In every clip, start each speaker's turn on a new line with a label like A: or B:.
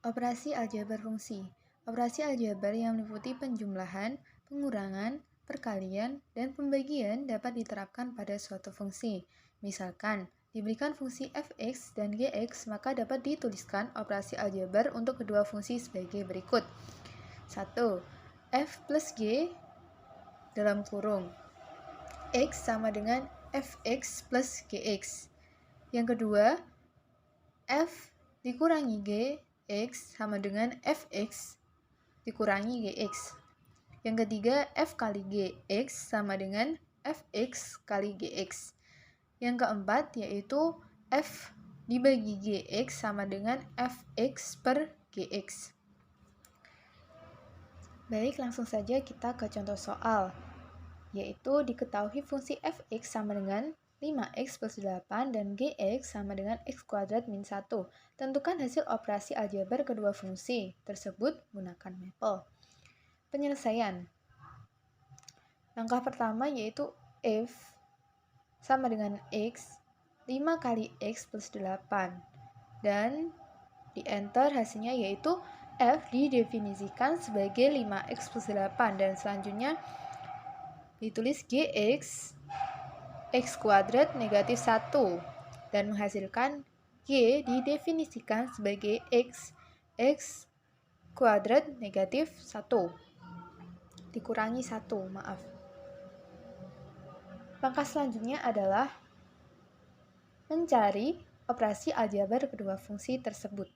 A: Operasi aljabar fungsi. Operasi aljabar yang meliputi penjumlahan, pengurangan, perkalian, dan pembagian dapat diterapkan pada suatu fungsi. Misalkan, diberikan fungsi fx dan gx, maka dapat dituliskan operasi aljabar untuk kedua fungsi sebagai berikut. 1. F plus G dalam kurung X sama dengan fx plus gx. Yang kedua, F dikurangi G X sama dengan fx dikurangi gx. Yang ketiga, f kali gx sama dengan fx kali gx. Yang keempat, yaitu f dibagi gx sama dengan fx per gx. Baik, langsung saja kita ke contoh soal, yaitu diketahui fungsi fx sama dengan 5x plus 8 dan gx sama dengan x kuadrat min 1. Tentukan hasil operasi aljabar kedua fungsi tersebut menggunakan mapel. Penyelesaian. Langkah pertama yaitu f sama dengan x 5 kali x plus 8. Dan di enter hasilnya yaitu f didefinisikan sebagai 5x plus 8. Dan selanjutnya ditulis gx x kuadrat negatif 1 dan menghasilkan G didefinisikan sebagai x kuadrat negatif 1 dikurangi 1, maaf. Langkah selanjutnya adalah mencari operasi aljabar kedua fungsi tersebut.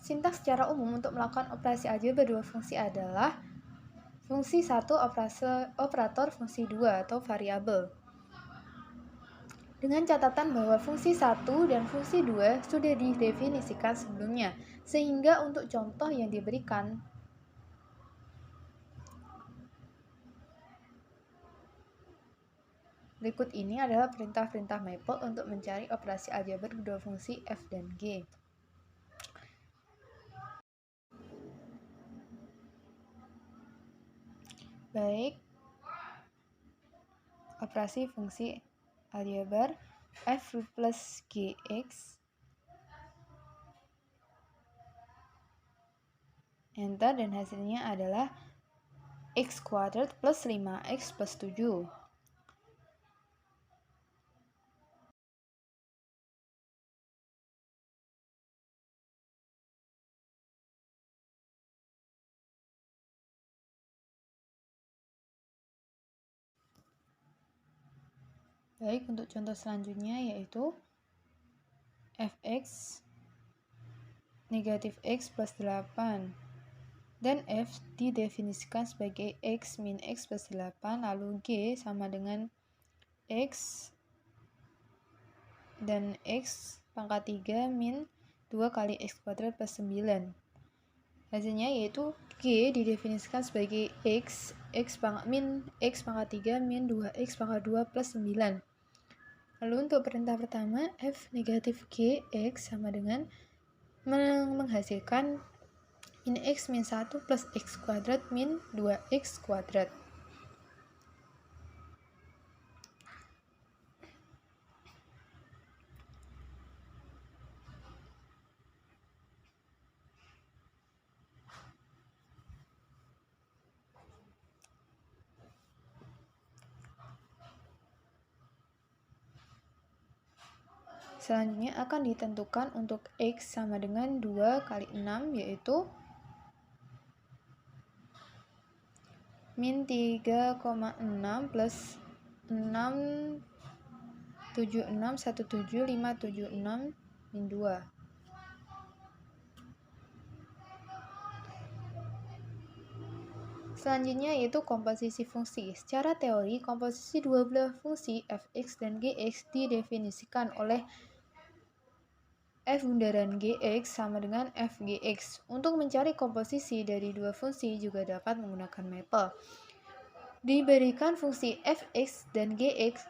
A: Sintaks secara umum untuk melakukan operasi aljabar dua fungsi adalah fungsi 1 operator fungsi 2 atau variabel. Dengan catatan bahwa fungsi 1 dan fungsi 2 sudah didefinisikan sebelumnya, sehingga untuk contoh yang diberikan berikut ini adalah perintah-perintah maple untuk mencari operasi aljabar kedua fungsi f dan g. Baik, operasi fungsi aljabar f plus gx, enter, dan hasilnya adalah x kuadrat plus 5x plus 7. Baik, untuk contoh selanjutnya yaitu fx negatif x plus 8 dan f didefinisikan sebagai x min x plus 8, lalu g sama dengan x dan x pangkat 3 min 2 kali x kuadrat plus 9. Hasilnya yaitu g didefinisikan sebagai x pangkat 3 min 2x pangkat 2 plus 9. Lalu untuk perintah pertama, f negatif gx sama dengan menghasilkan min x min 1 plus x kuadrat min 2x kuadrat. Selanjutnya akan ditentukan untuk x sama dengan 2 kali 6, yaitu min 3,6 plus 6, 76, 17, 5, 76, min 2. Selanjutnya yaitu komposisi fungsi. Secara teori, komposisi dua belah fungsi fx dan gx didefinisikan oleh f bundaran gx sama dengan fgx. Untuk mencari komposisi dari dua fungsi juga dapat menggunakan mapel. Diberikan fungsi fx dan gx,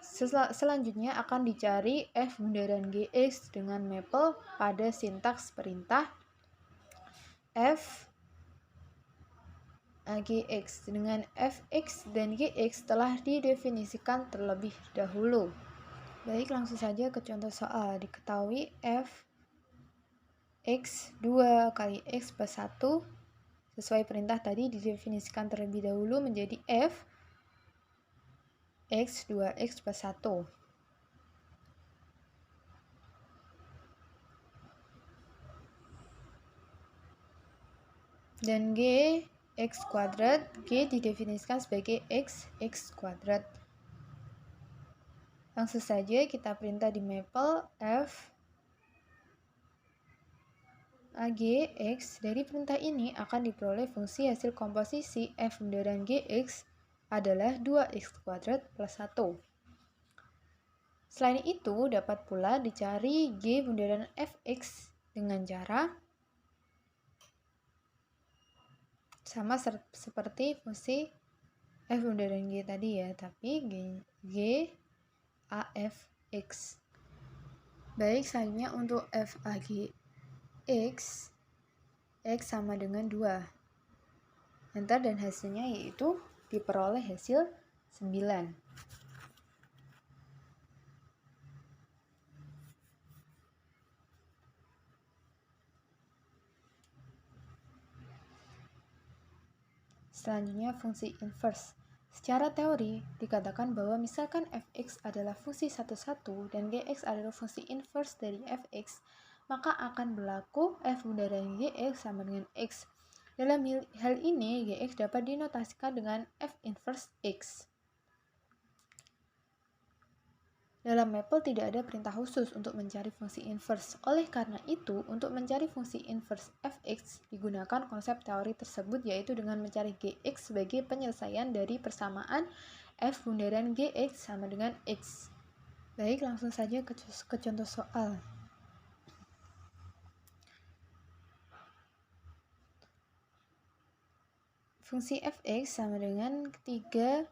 A: selanjutnya akan dicari f bundaran gx dengan mapel pada sintaks perintah f AGX dengan fx dan gx telah didefinisikan terlebih dahulu. Baik, langsung saja ke contoh soal. Diketahui f x 2 kali x plus 1 sesuai perintah tadi didefinisikan terlebih dahulu menjadi f x 2x plus 1. Dan g x kuadrat, g didefinisikan sebagai x kuadrat. Langsung saja kita perintah di mapel f AGX. Dari perintah ini akan diperoleh fungsi hasil komposisi f bundaran gx adalah 2x kuadrat plus 1. Selain itu, dapat pula dicari g bundaran fx dengan cara sama seperti fungsi f bundaran g tadi ya, tapi g afx. Baik, selanjutnya untuk f ag x sama dengan 2. Enter dan hasilnya yaitu diperoleh hasil 9. Selanjutnya fungsi inverse. Secara teori, dikatakan bahwa misalkan fx adalah fungsi satu-satu dan gx adalah fungsi inverse dari fx, maka akan berlaku f bundaran gx sama dengan x. Dalam hal ini, gx dapat dinotasikan dengan f inverse x. Dalam mapel tidak ada perintah khusus untuk mencari fungsi inverse. Oleh karena itu, untuk mencari fungsi inverse fx digunakan konsep teori tersebut, yaitu dengan mencari gx sebagai penyelesaian dari persamaan f bundaran gx sama dengan x. Baik, langsung saja ke contoh soal. Fungsi fx sama dengan 3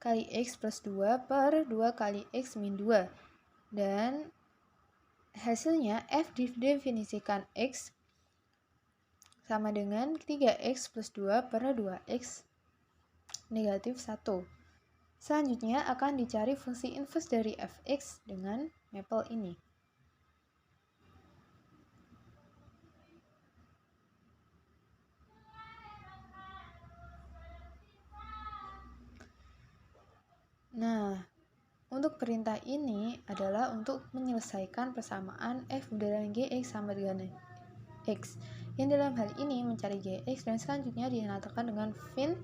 A: kali x plus 2 per 2 kali x min 2. Dan hasilnya f didefinisikan x sama dengan 3x plus 2 per 2x negatif 1. Selanjutnya akan dicari fungsi inverse dari fx dengan mapel ini. Nah, untuk perintah ini adalah untuk menyelesaikan persamaan f bundaran gx sama dengan x, yang dalam hal ini mencari gx dan selanjutnya dinyatakan dengan fin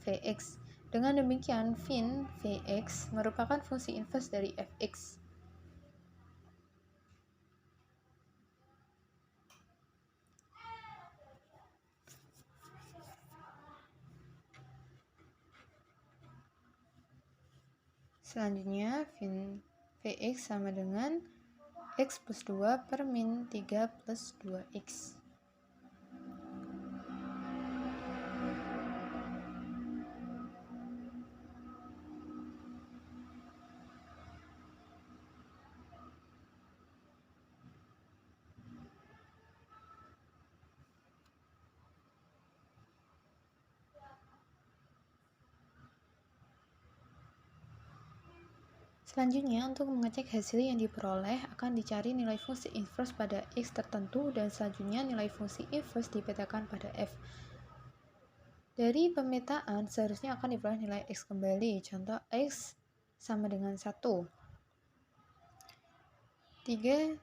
A: vx. Dengan demikian, fin vx merupakan fungsi inverse dari fx. Selanjutnya, fin vx sama dengan x plus 2 per min 3 plus 2x. Selanjutnya, untuk mengecek hasil yang diperoleh, akan dicari nilai fungsi inverse pada x tertentu dan selanjutnya nilai fungsi inverse dipetakan pada f. Dari pemetaan, seharusnya akan diperoleh nilai x kembali. Contoh x sama dengan 1. 3